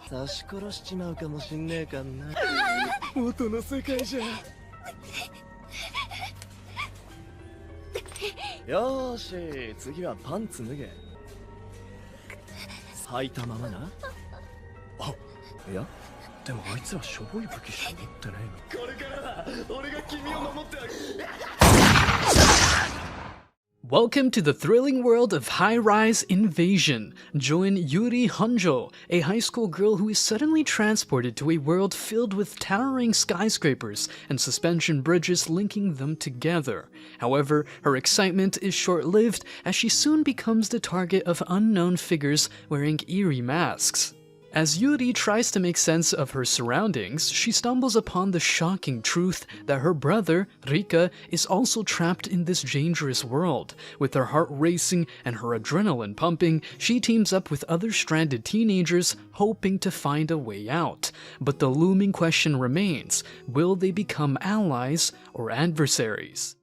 刺し殺しちまうかもしんねえかんな。元の世界じゃ。よーし、次はパンツ脱げ。履いたままな。あ、いや、でもあいつらしょぼい武器しか持ってねえな。これからは俺が君を守ってあげる。Welcome to the thrilling world of high-rise invasion. Join Yuri Honjo, a high school girl who is suddenly transported to a world filled with towering skyscrapers and suspension bridges linking them together. However, her excitement is short-lived as she soon becomes the target of unknown figures wearing eerie masks. As Yuri tries to make sense of her surroundings, she stumbles upon the shocking truth that her brother, Rika, is also trapped in this dangerous world. With her heart racing and her adrenaline pumping, she teams up with other stranded teenagers, hoping to find a way out. But the looming question remains, will they become allies or adversaries?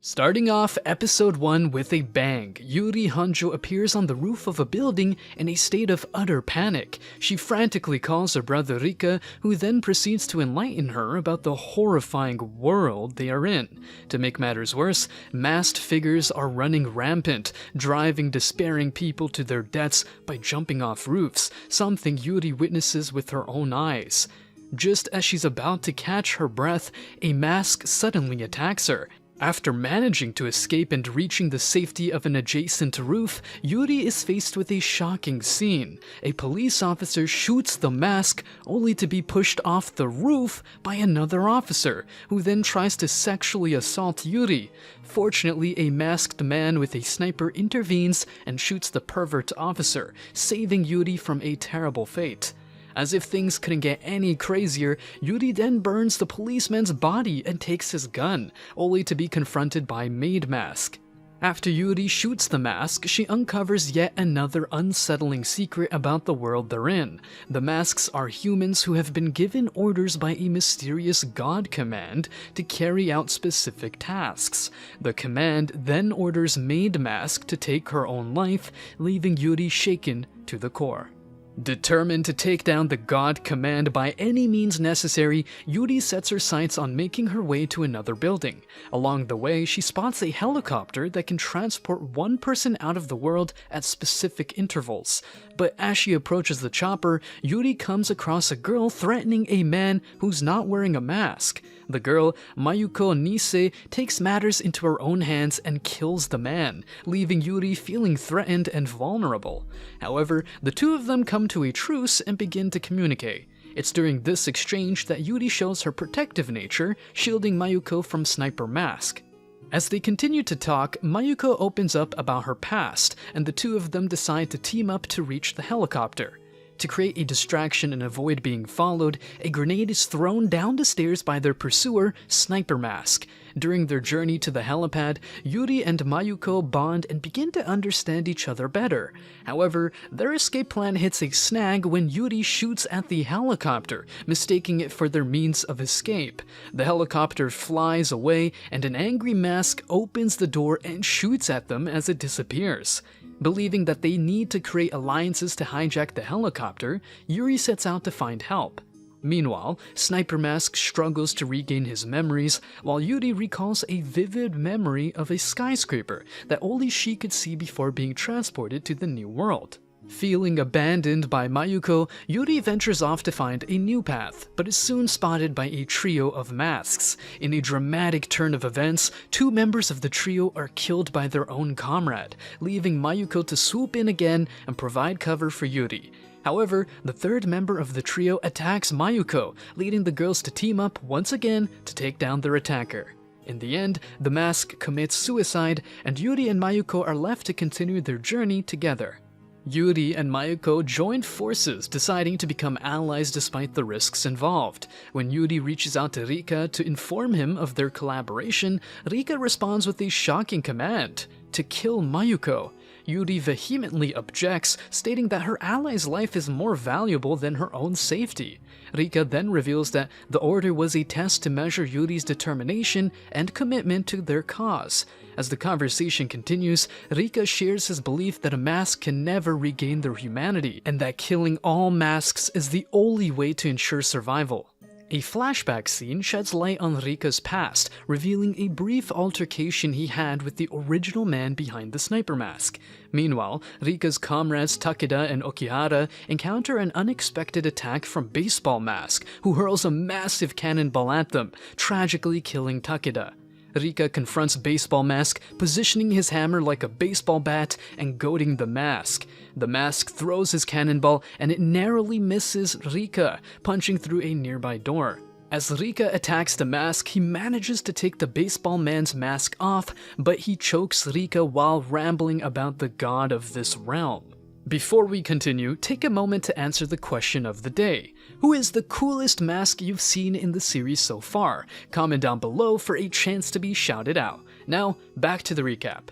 Starting off episode 1 with a bang, Yuri Honjo appears on the roof of a building in a state of utter panic. She frantically calls her brother Rika, who then proceeds to enlighten her about the horrifying world they are in. To make matters worse, masked figures are running rampant, driving despairing people to their deaths by jumping off roofs, something Yuri witnesses with her own eyes. Just as she's about to catch her breath, a mask suddenly attacks her. After managing to escape and reaching the safety of an adjacent roof, Yuri is faced with a shocking scene. A police officer shoots the mask, only to be pushed off the roof by another officer, who then tries to sexually assault Yuri. Fortunately, a masked man with a sniper intervenes and shoots the pervert officer, saving Yuri from a terrible fate. As if things couldn't get any crazier, Yuri then burns the policeman's body and takes his gun, only to be confronted by Maid Mask. After Yuri shoots the mask, she uncovers yet another unsettling secret about the world they're in. The masks are humans who have been given orders by a mysterious god command to carry out specific tasks. The command then orders Maid Mask to take her own life, leaving Yuri shaken to the core. Determined to take down the god command by any means necessary, Yuri sets her sights on making her way to another building. Along the way, she spots a helicopter that can transport one person out of the world at specific intervals. But as she approaches the chopper, Yuri comes across a girl threatening a man who's not wearing a mask. The girl, Mayuko Nisei, takes matters into her own hands and kills the man, leaving Yuri feeling threatened and vulnerable. However, the two of them come to a truce and begin to communicate. It's during this exchange that Yuri shows her protective nature, shielding Mayuko from Sniper Mask. As they continue to talk, Mayuko opens up about her past, and the two of them decide to team up to reach the helicopter. To create a distraction and avoid being followed, a grenade is thrown down the stairs by their pursuer, Sniper Mask. During their journey to the helipad, Yuri and Mayuko bond and begin to understand each other better. However, their escape plan hits a snag when Yuri shoots at the helicopter, mistaking it for their means of escape. The helicopter flies away, and an angry Mask opens the door and shoots at them as it disappears. Believing that they need to create alliances to hijack the helicopter, Yuri sets out to find help. Meanwhile, Sniper Mask struggles to regain his memories, while Yuri recalls a vivid memory of a skyscraper that only she could see before being transported to the new world. Feeling abandoned by Mayuko, Yuri ventures off to find a new path, but is soon spotted by a trio of masks. In a dramatic turn of events, two members of the trio are killed by their own comrade, leaving Mayuko to swoop in again and provide cover for Yuri. However, the third member of the trio attacks Mayuko, leading the girls to team up once again to take down their attacker. In the end, the mask commits suicide, and Yuri and Mayuko are left to continue their journey together. Yuri and Mayuko joined forces, deciding to become allies despite the risks involved. When Yuri reaches out to Rika to inform him of their collaboration, Rika responds with a shocking command: to kill Mayuko. Yuri vehemently objects, stating that her ally's life is more valuable than her own safety. Rika then reveals that the order was a test to measure Yuri's determination and commitment to their cause. As the conversation continues, Rika shares his belief that a mask can never regain their humanity, and that killing all masks is the only way to ensure survival. A flashback scene sheds light on Rika's past, revealing a brief altercation he had with the original man behind the sniper mask. Meanwhile, Rika's comrades Takeda and Okihara encounter an unexpected attack from Baseball Mask, who hurls a massive cannonball at them, tragically killing Takeda. Rika confronts Baseball Mask, positioning his hammer like a baseball bat and goading the mask. The mask throws his cannonball and it narrowly misses Rika, punching through a nearby door. As Rika attacks the mask, he manages to take the baseball man's mask off, but he chokes Rika while rambling about the god of this realm. Before we continue, take a moment to answer the question of the day. Who is the coolest mask you've seen in the series so far? Comment down below for a chance to be shouted out. Now, back to the recap.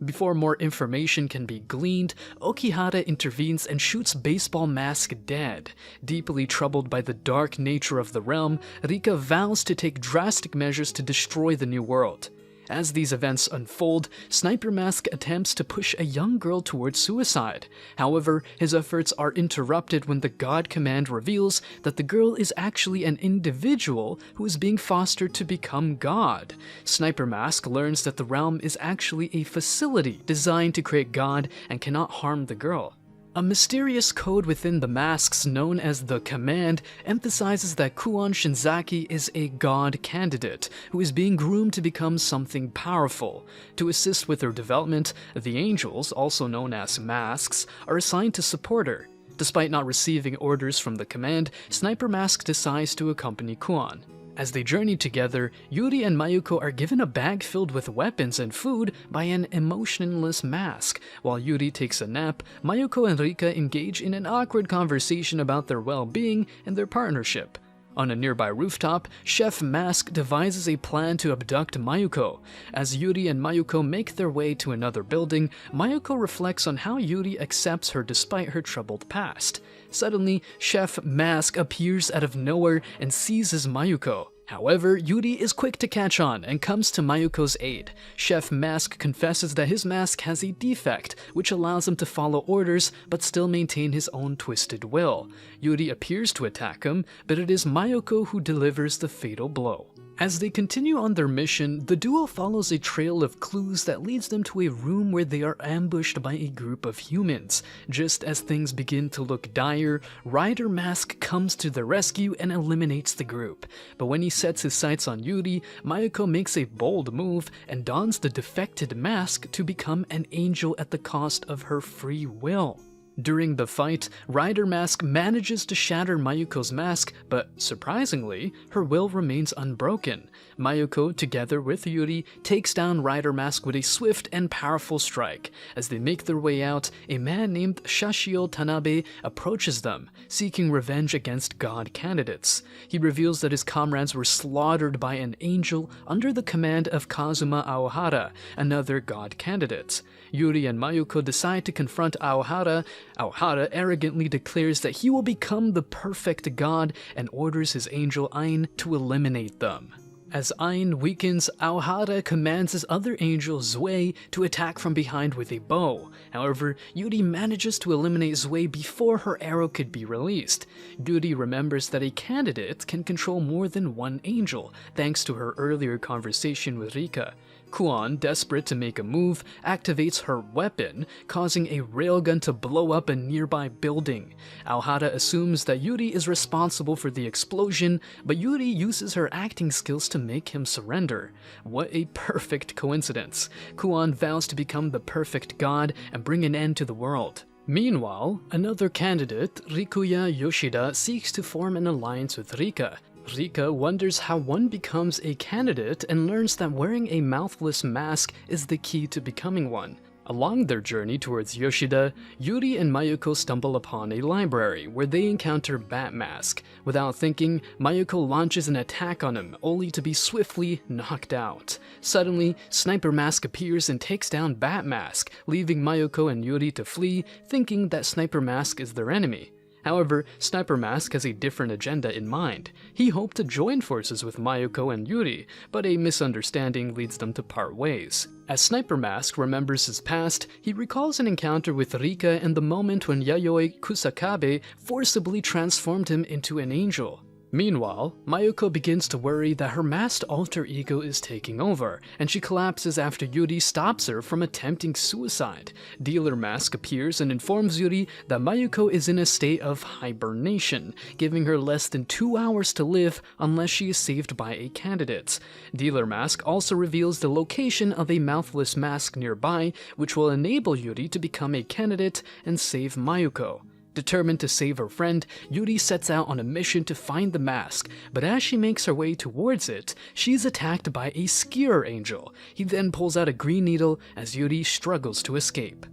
Before more information can be gleaned, Okihara intervenes and shoots Baseball Mask dead. Deeply troubled by the dark nature of the realm, Rika vows to take drastic measures to destroy the new world. As these events unfold, Sniper Mask attempts to push a young girl towards suicide. However, his efforts are interrupted when the God Command reveals that the girl is actually an individual who is being fostered to become God. Sniper Mask learns that the realm is actually a facility designed to create God and cannot harm the girl. A mysterious code within the masks known as the Command emphasizes that Kuon Shinzaki is a god candidate who is being groomed to become something powerful. To assist with her development, the angels, also known as masks, are assigned to support her. Despite not receiving orders from the Command, Sniper Mask decides to accompany Kuon. As they journey together, Yuri and Mayuko are given a bag filled with weapons and food by an emotionless mask. While Yuri takes a nap, Mayuko and Rika engage in an awkward conversation about their well-being and their partnership. On a nearby rooftop, Chef Mask devises a plan to abduct Mayuko. As Yuri and Mayuko make their way to another building, Mayuko reflects on how Yuri accepts her despite her troubled past. Suddenly, Chef Mask appears out of nowhere and seizes Mayuko. However, Yuri is quick to catch on and comes to Mayuko's aid. Chef Mask confesses that his mask has a defect, which allows him to follow orders but still maintain his own twisted will. Yuri appears to attack him, but it is Mayuko who delivers the fatal blow. As they continue on their mission, the duo follows a trail of clues that leads them to a room where they are ambushed by a group of humans. Just as things begin to look dire, Rider Mask comes to the rescue and eliminates the group. But when he sets his sights on Yuri, Mayuko makes a bold move and dons the defected mask to become an angel at the cost of her free will. During the fight, Rider Mask manages to shatter Mayuko's mask, but surprisingly, her will remains unbroken. Mayuko, together with Yuri, takes down Rider Mask with a swift and powerful strike. As they make their way out, a man named Shashio Tanabe approaches them, seeking revenge against god candidates. He reveals that his comrades were slaughtered by an angel under the command of Kazuma Aohara, another god candidate. Yuri and Mayuko decide to confront Aohara. Aohara arrogantly declares that he will become the perfect god and orders his angel Ain to eliminate them. As Ain weakens, Aohara commands his other angel Zwei to attack from behind with a bow. However, Yuri manages to eliminate Zwei before her arrow could be released. Yuri remembers that a candidate can control more than one angel, thanks to her earlier conversation with Rika. Kuon, desperate to make a move, activates her weapon, causing a railgun to blow up a nearby building. Aohara assumes that Yuri is responsible for the explosion, but Yuri uses her acting skills to make him surrender. What a perfect coincidence. Kuon vows to become the perfect god and bring an end to the world. Meanwhile, another candidate, Rikuya Yoshida, seeks to form an alliance with Rika. Rika wonders how one becomes a candidate and learns that wearing a mouthless mask is the key to becoming one. Along their journey towards Yoshida, Yuri and Mayuko stumble upon a library where they encounter Bat Mask. Without thinking, Mayuko launches an attack on him, only to be swiftly knocked out. Suddenly, Sniper Mask appears and takes down Bat Mask, leaving Mayuko and Yuri to flee, thinking that Sniper Mask is their enemy. However, Sniper Mask has a different agenda in mind. He hoped to join forces with Mayuko and Yuri, but a misunderstanding leads them to part ways. As Sniper Mask remembers his past, he recalls an encounter with Rika and the moment when Yayoi Kusakabe forcibly transformed him into an angel. Meanwhile, Mayuko begins to worry that her masked alter ego is taking over, and she collapses after Yuri stops her from attempting suicide. Dealer Mask appears and informs Yuri that Mayuko is in a state of hibernation, giving her less than 2 hours to live unless she is saved by a candidate. Dealer Mask also reveals the location of a mouthless mask nearby, which will enable Yuri to become a candidate and save Mayuko. Determined to save her friend, Yuri sets out on a mission to find the mask, but as she makes her way towards it, she's attacked by a skier angel. He then pulls out a green needle as Yuri struggles to escape.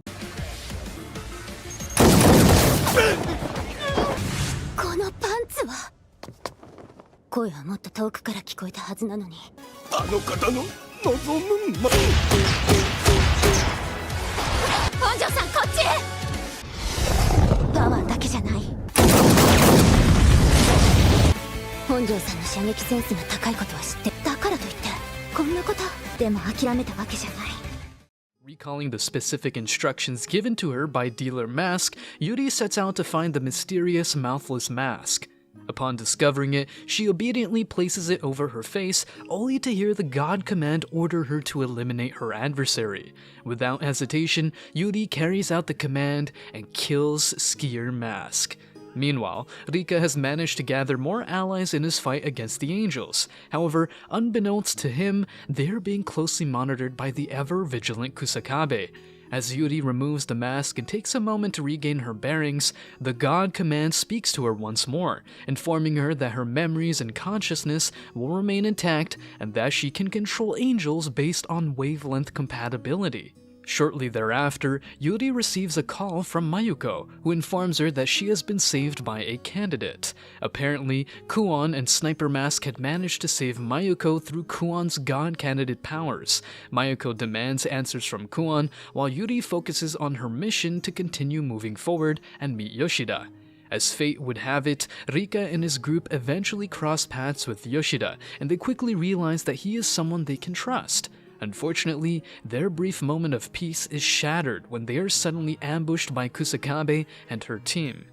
このパンツは声はもっと遠くから聞こえたはずなのにあの方の望む本庄さんこっちへパワーだけじゃない本庄さんの射撃センスが高いことは知ってだからといってこんなことでも諦めたわけじゃない Recalling the specific instructions given to her by Dealer Mask, Yuri sets out to find the mysterious mouthless mask. Upon discovering it, she obediently places it over her face, only to hear the god command order her to eliminate her adversary. Without hesitation, Yuri carries out the command and kills Skier Mask. Meanwhile, Rika has managed to gather more allies in his fight against the angels. However, unbeknownst to him, they are being closely monitored by the ever-vigilant Kusakabe. As Yuri removes the mask and takes a moment to regain her bearings, the god command speaks to her once more, informing her that her memories and consciousness will remain intact and that she can control angels based on wavelength compatibility. Shortly thereafter, Yuri receives a call from Mayuko, who informs her that she has been saved by a candidate. Apparently, Kuon and Sniper Mask had managed to save Mayuko through Kuon's god candidate powers. Mayuko demands answers from Kuon, while Yuri focuses on her mission to continue moving forward and meet Yoshida. As fate would have it, Rika and his group eventually cross paths with Yoshida, and they quickly realize that he is someone they can trust. Unfortunately, their brief moment of peace is shattered when they are suddenly ambushed by Kusakabe and her team.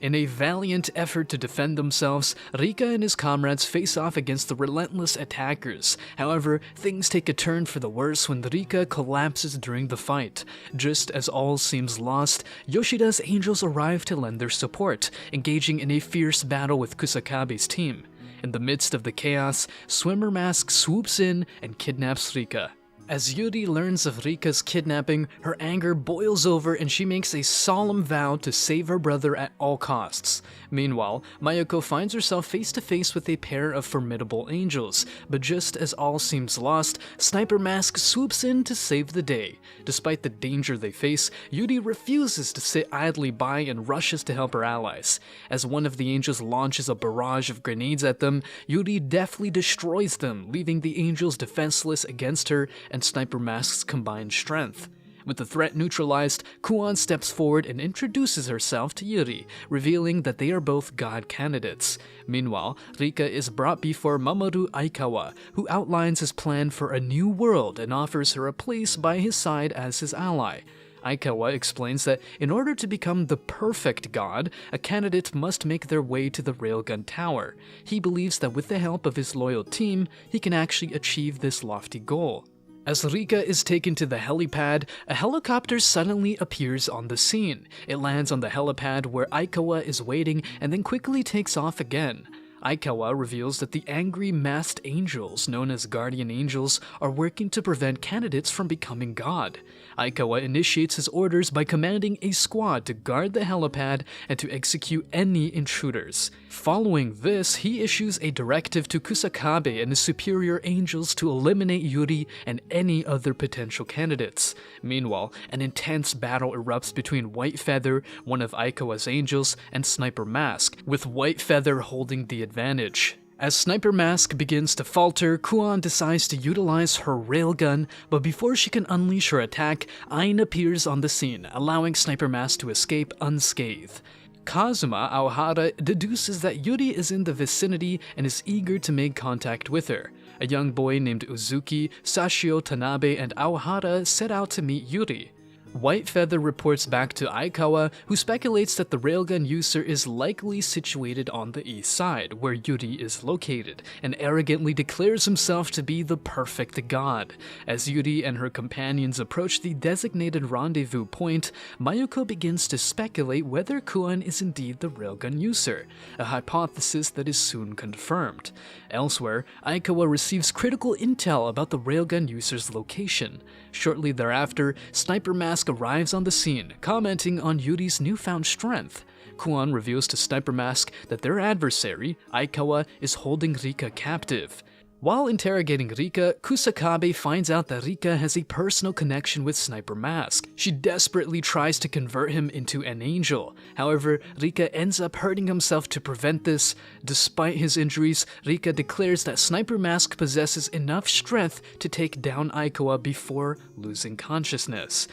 In a valiant effort to defend themselves, Rika and his comrades face off against the relentless attackers. However, things take a turn for the worse when Rika collapses during the fight. Just as all seems lost, Yoshida's angels arrive to lend their support, engaging in a fierce battle with Kusakabe's team. In the midst of the chaos, Swimmer Mask swoops in and kidnaps Rika. As Yuri learns of Rika's kidnapping, her anger boils over and she makes a solemn vow to save her brother at all costs. Meanwhile, Mayuko finds herself face to face with a pair of formidable angels, but just as all seems lost, Sniper Mask swoops in to save the day. Despite the danger they face, Yuri refuses to sit idly by and rushes to help her allies. As one of the angels launches a barrage of grenades at them, Yuri deftly destroys them, leaving the angels defenseless against her and Sniper Mask's combined strength. With the threat neutralized, Kuon steps forward and introduces herself to Yuri, revealing that they are both god candidates. Meanwhile, Rika is brought before Mamoru Aikawa, who outlines his plan for a new world and offers her a place by his side as his ally. Aikawa explains that in order to become the perfect god, a candidate must make their way to the Railgun Tower. He believes that with the help of his loyal team, he can actually achieve this lofty goal. As Rika is taken to the helipad, a helicopter suddenly appears on the scene. It lands on the helipad where Aikawa is waiting and then quickly takes off again. Aikawa reveals that the angry masked angels, known as guardian angels, are working to prevent candidates from becoming god. Aikawa initiates his orders by commanding a squad to guard the helipad and to execute any intruders. Following this, he issues a directive to Kusakabe and his superior angels to eliminate Yuri and any other potential candidates. Meanwhile, an intense battle erupts between White Feather, one of Aikawa's angels, and Sniper Mask, with White Feather holding the advantage. As Sniper Mask begins to falter, Kuon decides to utilize her railgun, but before she can unleash her attack, Ain appears on the scene, allowing Sniper Mask to escape unscathed. Kazuma Aohara deduces that Yuri is in the vicinity and is eager to make contact with her. A young boy named Uzuki, Sashio Tanabe, and Aohara set out to meet Yuri. White Feather reports back to Aikawa, who speculates that the railgun user is likely situated on the east side, where Yuri is located, and arrogantly declares himself to be the perfect god. As Yuri and her companions approach the designated rendezvous point, Mayuko begins to speculate whether Kuon is indeed the railgun user, a hypothesis that is soon confirmed. Elsewhere, Aikawa receives critical intel about the railgun user's location. Shortly thereafter, Sniper Mask arrives on the scene, commenting on Yuri's newfound strength. Kuon reveals to Sniper Mask that their adversary, Aikawa, is holding Rika captive. While interrogating Rika, Kusakabe finds out that Rika has a personal connection with Sniper Mask. She desperately tries to convert him into an angel. However, Rika ends up hurting himself to prevent this. Despite his injuries, Rika declares that Sniper Mask possesses enough strength to take down Aikawa before losing consciousness.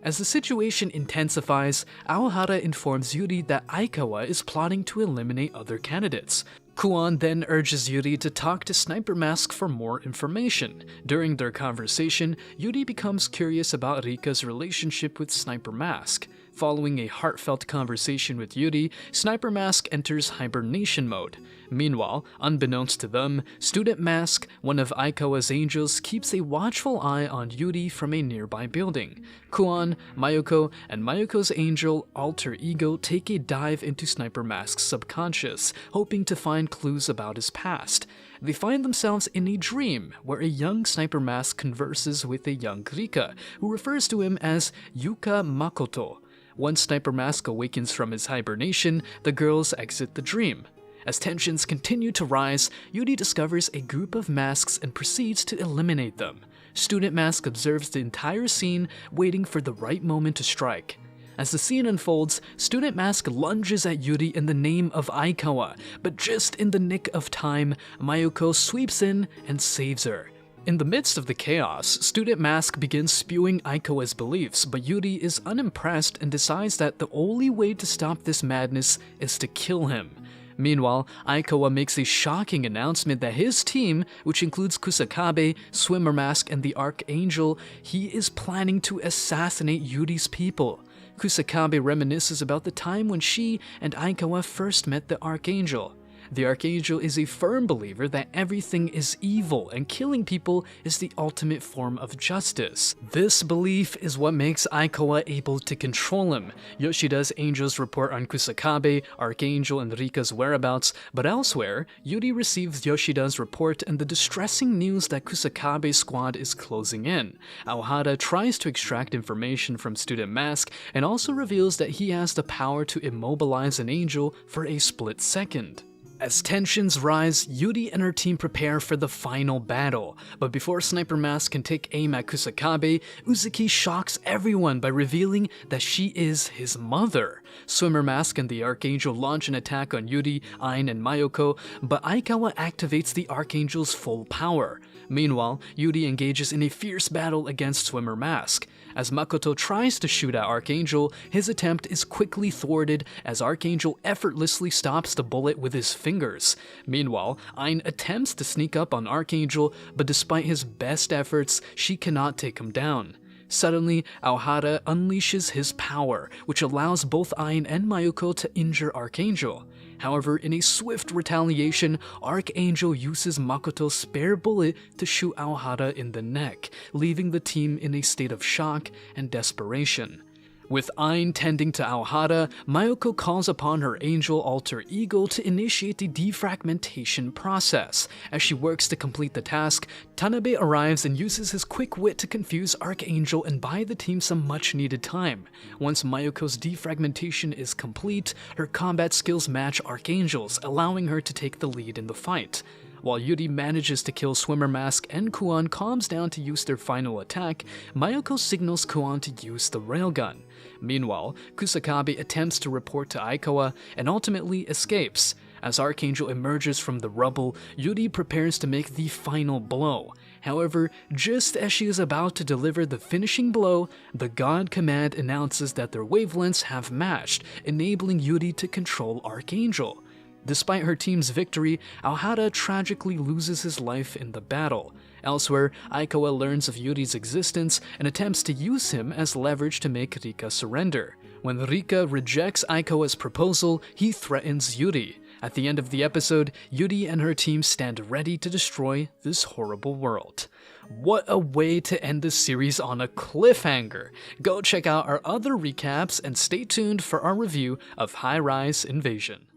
As the situation intensifies, Aohara informs Yuri that Aikawa is plotting to eliminate other candidates. Kuon then urges Yuri to talk to Sniper Mask for more information. During their conversation, Yuri becomes curious about Rika's relationship with Sniper Mask. Following a heartfelt conversation with Yuri, Sniper Mask enters hibernation mode. Meanwhile, unbeknownst to them, Student Mask, one of Aikawa's angels, keeps a watchful eye on Yuri from a nearby building. Kuon, Mayuko, and Mayuko's angel, Alter Ego, take a dive into Sniper Mask's subconscious, hoping to find clues about his past. They find themselves in a dream, where a young Sniper Mask converses with a young Rika, who refers to him as Yuka Makoto. Once Sniper Mask awakens from his hibernation, the girls exit the dream. As tensions continue to rise, Yuri discovers a group of masks and proceeds to eliminate them. Student Mask observes the entire scene, waiting for the right moment to strike. As the scene unfolds, Student Mask lunges at Yuri in the name of Aikawa, but just in the nick of time, Mayuko sweeps in and saves her. In the midst of the chaos, Student Mask begins spewing Aikawa's beliefs, but Yuri is unimpressed and decides that the only way to stop this madness is to kill him. Meanwhile, Aikawa makes a shocking announcement that his team, which includes Kusakabe, Swimmer Mask, and the Archangel, he is planning to assassinate Yuri's people. Kusakabe reminisces about the time when she and Aikawa first met the Archangel. The Archangel is a firm believer that everything is evil and killing people is the ultimate form of justice. This belief is what makes Aikawa able to control him. Yoshida's angels report on Kusakabe, Archangel, and Rika's whereabouts, but elsewhere, Yuri receives Yoshida's report and the distressing news that Kusakabe's squad is closing in. Aohara tries to extract information from Student Mask and also reveals that he has the power to immobilize an angel for a split second. As tensions rise, Yuri and her team prepare for the final battle, but before Sniper Mask can take aim at Kusakabe, Uzuki shocks everyone by revealing that she is his mother. Swimmer Mask and the Archangel launch an attack on Yuri, Ain, and Mayuko, but Aikawa activates the Archangel's full power. Meanwhile, Yuri engages in a fierce battle against Swimmer Mask. As Makoto tries to shoot at Archangel, his attempt is quickly thwarted as Archangel effortlessly stops the bullet with his fingers. Meanwhile, Ain attempts to sneak up on Archangel, but despite his best efforts, she cannot take him down. Suddenly, Aohara unleashes his power, which allows both Ain and Mayuko to injure Archangel. However, in a swift retaliation, Archangel uses Makoto's spare bullet to shoot Aohara in the neck, leaving the team in a state of shock and desperation. With Ain tending to Aohara, Mayuko calls upon her angel alter ego to initiate the defragmentation process. As she works to complete the task, Tanabe arrives and uses his quick wit to confuse Archangel and buy the team some much-needed time. Once Mayuko's defragmentation is complete, her combat skills match Archangel's, allowing her to take the lead in the fight. While Yuri manages to kill Swimmer Mask and Kuon calms down to use their final attack, Mayuko signals Kuon to use the railgun. Meanwhile, Kusakabe attempts to report to Aikawa and ultimately escapes. As Archangel emerges from the rubble, Yuri prepares to make the final blow. However, just as she is about to deliver the finishing blow, the God Command announces that their wavelengths have matched, enabling Yuri to control Archangel. Despite her team's victory, Aohara tragically loses his life in the battle. Elsewhere, Aikawa learns of Yuri's existence and attempts to use him as leverage to make Rika surrender. When Rika rejects Aikawa's proposal, he threatens Yuri. At the end of the episode, Yuri and her team stand ready to destroy this horrible world. What a way to end this series on a cliffhanger! Go check out our other recaps and stay tuned for our review of High Rise Invasion.